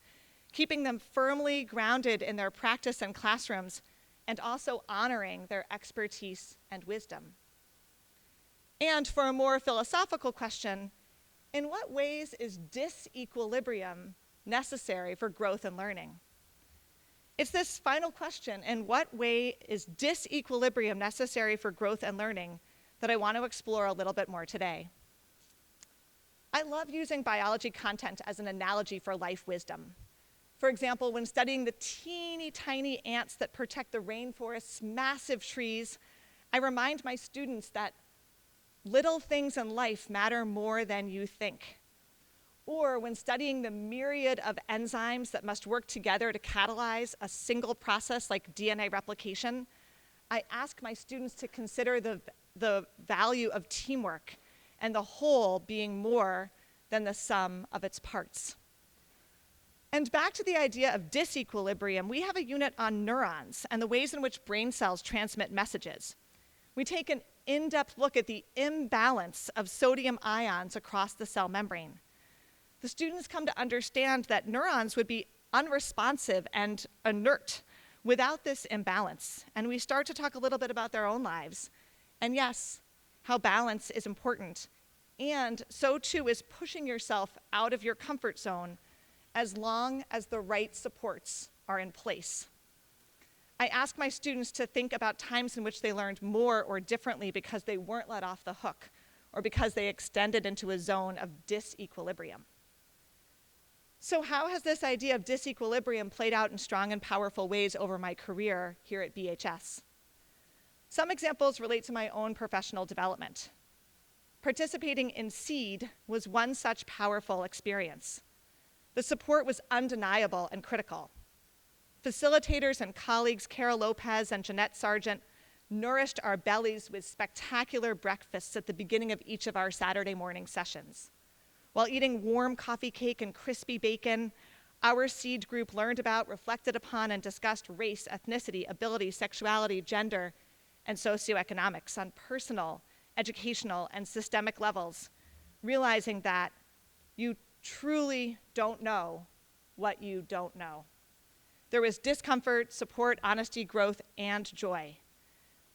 [SPEAKER 9] keeping them firmly grounded in their practice and classrooms and also honoring their expertise and wisdom? And for a more philosophical question, in what ways is disequilibrium necessary for growth and learning? It's this final question, in what way is disequilibrium necessary for growth and learning, that I want to explore a little bit more today. I love using biology content as an analogy for life wisdom. For example, when studying the teeny tiny ants that protect the rainforest's massive trees, I remind my students that little things in life matter more than you think. Or when studying the myriad of enzymes that must work together to catalyze a single process like DNA replication, I ask my students to consider the value of teamwork and the whole being more than the sum of its parts. And back to the idea of disequilibrium, we have a unit on neurons and the ways in which brain cells transmit messages. We take an in-depth look at the imbalance of sodium ions across the cell membrane. The students come to understand that neurons would be unresponsive and inert without this imbalance, and we start to talk a little bit about their own lives. And yes, how balance is important, and so too is pushing yourself out of your comfort zone as long as the right supports are in place. I ask my students to think about times in which they learned more or differently because they weren't let off the hook or because they extended into a zone of disequilibrium. So how has this idea of disequilibrium played out in strong and powerful ways over my career here at BHS? Some examples relate to my own professional development. Participating in SEED was one such powerful experience. The support was undeniable and critical. Facilitators and colleagues Carol Lopez and Jeanette Sargent nourished our bellies with spectacular breakfasts at the beginning of each of our Saturday morning sessions. While eating warm coffee cake and crispy bacon, our SEED group learned about, reflected upon, and discussed race, ethnicity, ability, sexuality, gender, and socioeconomics on personal, educational, and systemic levels, realizing that you truly don't know what you don't know. There was discomfort, support, honesty, growth, and joy.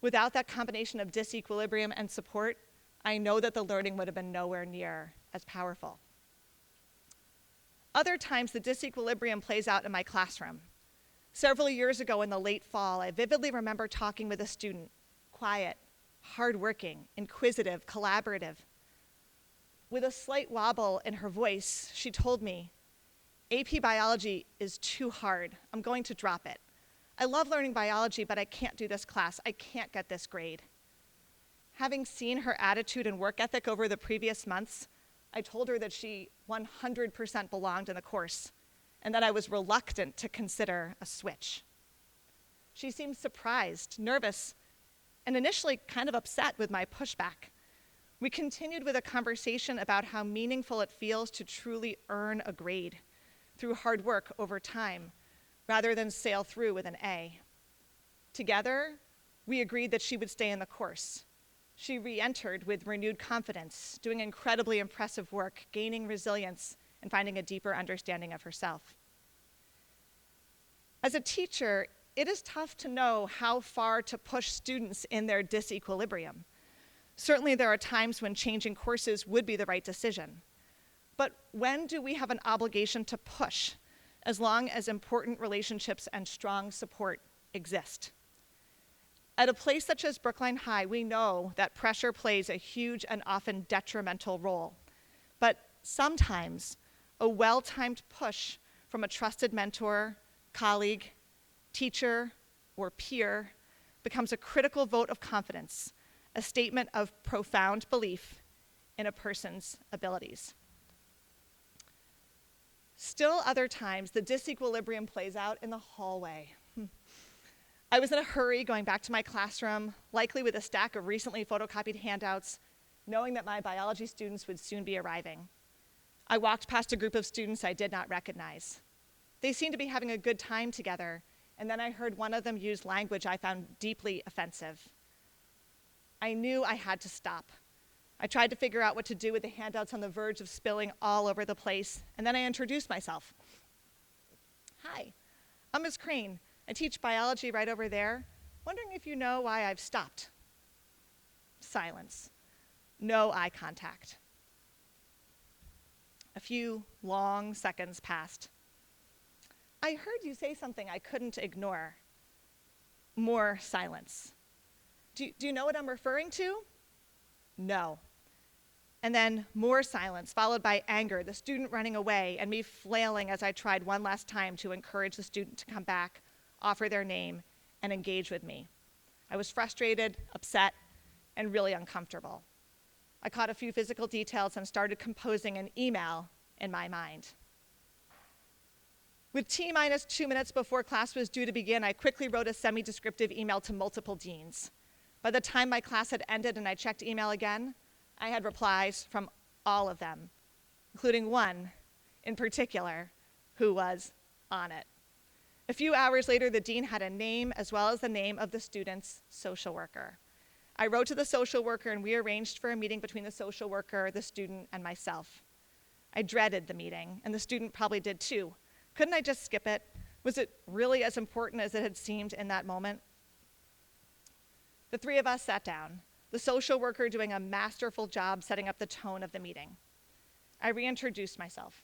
[SPEAKER 9] Without that combination of disequilibrium and support, I know that the learning would have been nowhere near as powerful. Other times, the disequilibrium plays out in my classroom. Several years ago in the late fall, I vividly remember talking with a student, quiet, hardworking, inquisitive, collaborative. With a slight wobble in her voice, she told me, "AP biology is too hard. I'm going to drop it. I love learning biology, but I can't do this class. I can't get this grade." Having seen her attitude and work ethic over the previous months, I told her that she 100% belonged in the course and that I was reluctant to consider a switch. She seemed surprised, nervous, and initially kind of upset with my pushback. We continued with a conversation about how meaningful it feels to truly earn a grade through hard work over time, rather than sail through with an A. Together, we agreed that she would stay in the course. She re-entered with renewed confidence, doing incredibly impressive work, gaining resilience, and finding a deeper understanding of herself. As a teacher, it is tough to know how far to push students in their disequilibrium. Certainly there are times when changing courses would be the right decision. But when do we have an obligation to push, as long as important relationships and strong support exist? At a place such as Brookline High, we know that pressure plays a huge and often detrimental role. But sometimes a well-timed push from a trusted mentor, colleague, teacher, or peer becomes a critical vote of confidence, a statement of profound belief in a person's abilities. Still other times, the disequilibrium plays out in the hallway. I was in a hurry going back to my classroom, likely with a stack of recently photocopied handouts, knowing that my biology students would soon be arriving. I walked past a group of students I did not recognize. They seemed to be having a good time together, and then I heard one of them use language I found deeply offensive. I knew I had to stop. I tried to figure out what to do with the handouts on the verge of spilling all over the place, and then I introduced myself. Hi, I'm Ms. Crane. I teach biology right over there. Wondering if you know why I've stopped. Silence. No eye contact. A few long seconds passed. I heard you say something I couldn't ignore. More silence. Do you know what I'm referring to? No. And then more silence, followed by anger, the student running away, and me flailing as I tried one last time to encourage the student to come back, offer their name, and engage with me. I was frustrated, upset, and really uncomfortable. I caught a few physical details and started composing an email in my mind. With T-minus 2 minutes before class was due to begin, I quickly wrote a semi-descriptive email to multiple deans. By the time my class had ended and I checked email again, I had replies from all of them, including one in particular who was on it. A few hours later, the dean had a name as well as the name of the student's social worker. I wrote to the social worker and we arranged for a meeting between the social worker, the student, and myself. I dreaded the meeting, and the student probably did too. Couldn't I just skip it? Was it really as important as it had seemed in that moment? The three of us sat down, the social worker doing a masterful job setting up the tone of the meeting. I reintroduced myself.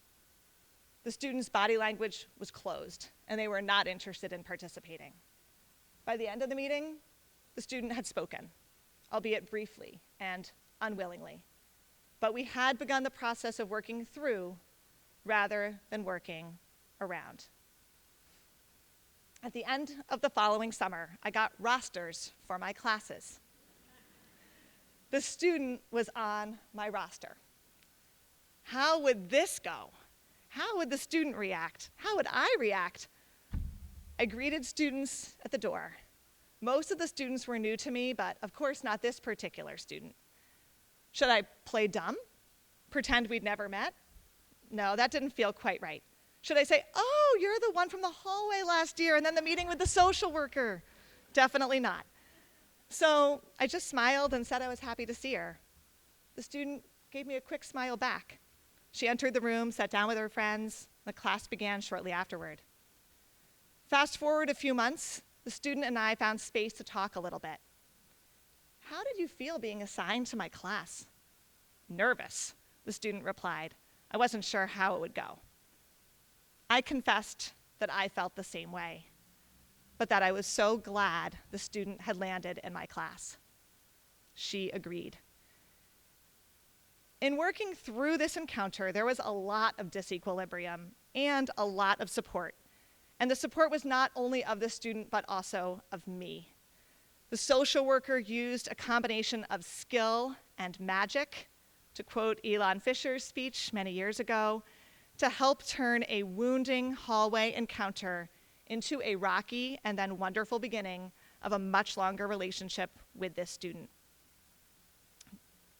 [SPEAKER 9] The students' body language was closed, and they were not interested in participating. By the end of the meeting, the student had spoken, albeit briefly and unwillingly. But we had begun the process of working through rather than working around. At the end of the following summer, I got rosters for my classes. The student was on my roster. How would this go? How would the student react? How would I react? I greeted students at the door. Most of the students were new to me, but of course not this particular student. Should I play dumb? Pretend we'd never met? No, that didn't feel quite right. Should I say, oh, you're the one from the hallway last year, and then the meeting with the social worker? Definitely not. So I just smiled and said I was happy to see her. The student gave me a quick smile back. She entered the room, sat down with her friends. The class began shortly afterward. Fast forward a few months, the student and I found space to talk a little bit. How did you feel being assigned to my class? Nervous, the student replied. I wasn't sure how it would go. I confessed that I felt the same way, but that I was so glad the student had landed in my class. She agreed. In working through this encounter, there was a lot of disequilibrium and a lot of support. And the support was not only of the student, but also of me. The social worker used a combination of skill and magic, to quote Elon Fisher's speech many years ago, to help turn a wounding hallway encounter into a rocky and then wonderful beginning of a much longer relationship with this student.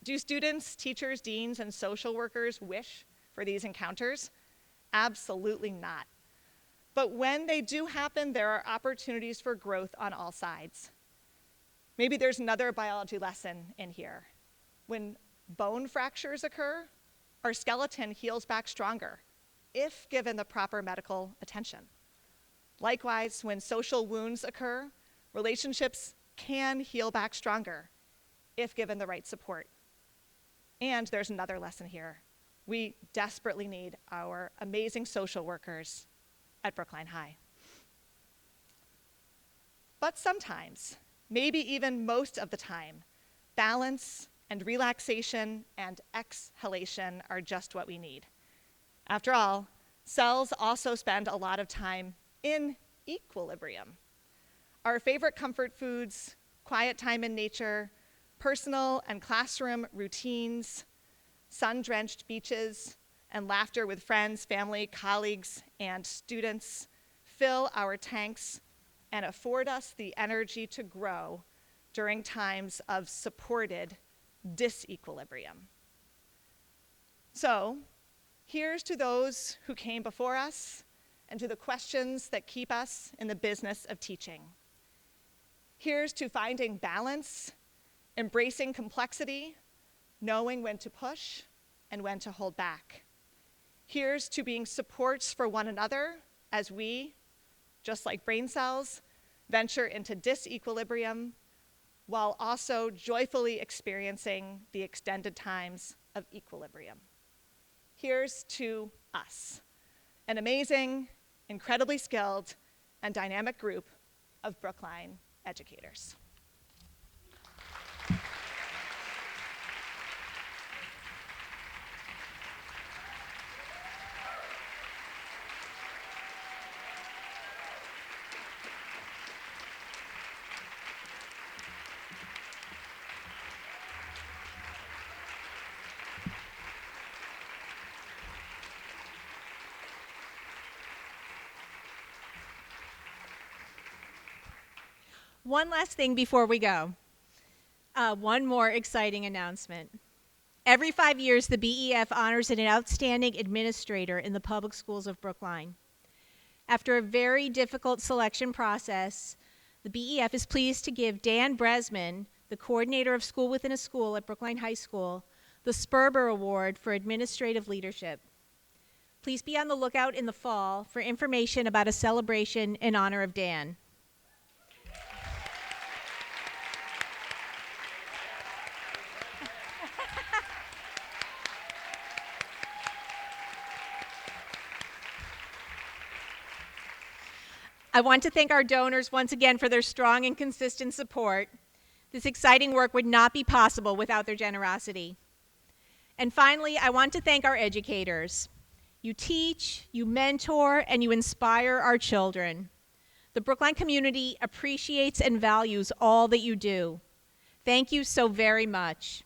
[SPEAKER 9] Do students, teachers, deans, and social workers wish for these encounters? Absolutely not. But when they do happen, there are opportunities for growth on all sides. Maybe there's another biology lesson in here. When bone fractures occur, our skeleton heals back stronger, if given the proper medical attention. Likewise, when social wounds occur, relationships can heal back stronger, if given the right support. And there's another lesson here. We desperately need our amazing social workers at Brookline High. But sometimes, maybe even most of the time, balance and relaxation and exhalation are just what we need. After all, cells also spend a lot of time in equilibrium. Our favorite comfort foods, quiet time in nature, personal and classroom routines, sun-drenched beaches, and laughter with friends, family, colleagues, and students fill our tanks and afford us the energy to grow during times of supported disequilibrium. So, here's to those who came before us and to the questions that keep us in the business of teaching. Here's to finding balance, embracing complexity, knowing when to push and when to hold back. Here's to being supports for one another as we, just like brain cells, venture into disequilibrium while also joyfully experiencing the extended times of equilibrium. Here's to us, an amazing, incredibly skilled, and dynamic group of Brookline educators.
[SPEAKER 1] One last thing before we go. One more exciting announcement. Every 5 years, the BEF honors an outstanding administrator in the public schools of Brookline. After a very difficult selection process, the BEF is pleased to give Dan Bresman, the coordinator of School Within a School at Brookline High School, the Sperber Award for Administrative Leadership. Please be on the lookout in the fall for information about a celebration in honor of Dan. I want to thank our donors once again for their strong and consistent support. This exciting work would not be possible without their generosity. And finally, I want to thank our educators. You teach, you mentor, and you inspire our children. The Brookline community appreciates and values all that you do. Thank you so very much.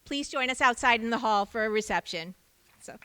[SPEAKER 1] Please join us outside in the hall for a reception. So.